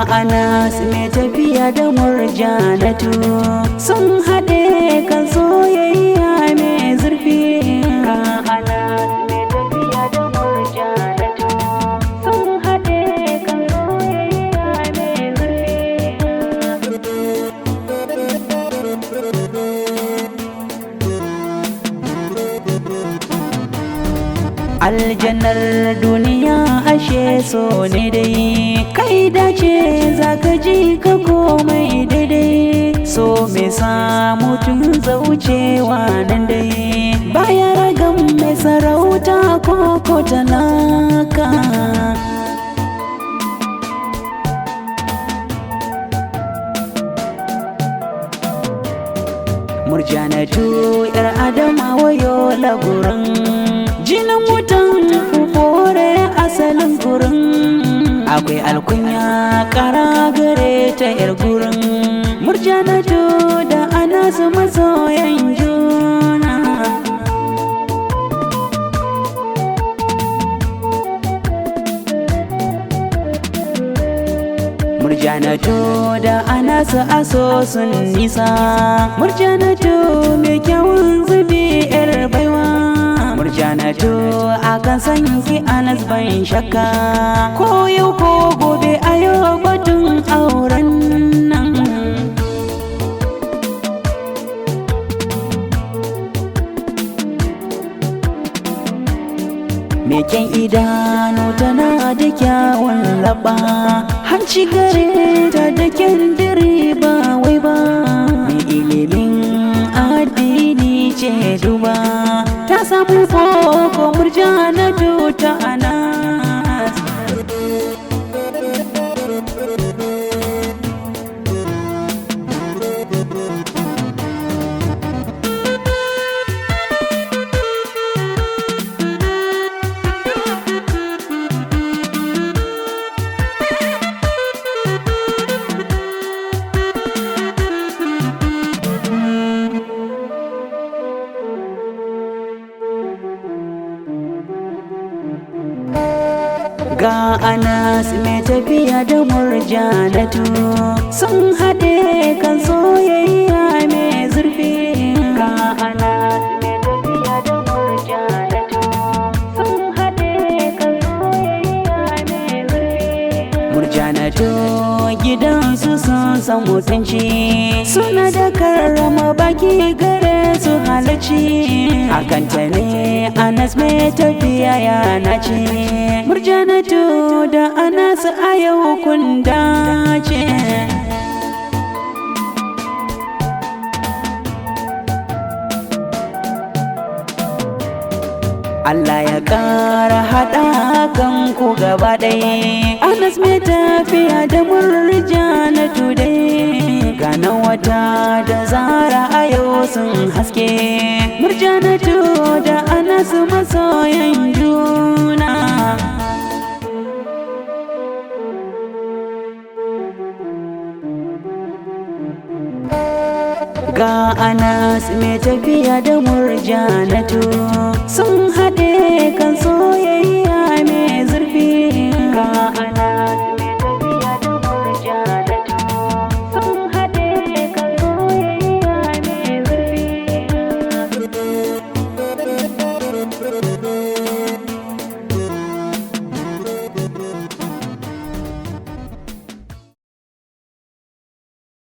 Anas mai tafiya da Murjanatu sun haɗe kan soyayya mai zurfi. Ga Anas mai tafiya da Murjanatu sun haɗe kan soyayya mai zurfi. Aljannar duniya ashe so ne dai, kai dace zaka ji ka komai daidai. So mai sa mutum zaucewa nan dai, baya ragan mai sarauta ko talaka. Murjanatu yar Adama wayo lagurin, jinin wutan fufore asalin gurin. Akwai alkunya kara gare ta yar gurin. Murjanatu da Anas masoyan juna. Murjanatu da Anas aso sun nisa. Murjanatu mai kyawun zubi yar baiwa. Murjanatu akan san ki Anas ban shakka, ko yau ko gobe ayo batun auren nan. Mai kyan idanu tana da kyawun laba, hanci gare ta da kyan diri ba wai ba. Mai ilimin addini ce duba, ta samu koko Murjanatu ta Anas. Ga Anas mai tafiya da Murjanatu sun haɗe kan soyayya mai zurfi. Ga Anas mai tafiya da Murjanatu sun haɗe kan soyayya mai zurfi. Murjanatu gidansu sun san mutunci, suna da karrama baki gare su halarci. Akanta ne Anas mai tafiya ya nace, Murjanatu da Anas a yau kun dace. Allah ya ƙara haɗa kanku gaba ɗaya. Anas mai tafiya da Murjanatu dai, gana wata da Zara a yau sun haske. Murjanatu da Anas masoyan juna. Ga Anas mai tafiya da Murjanatu sun haɗe kan soyayya mai zurfi. Ga Anas mai tafiya da Murjanatu sun haɗe kan soyayya mai zurfi.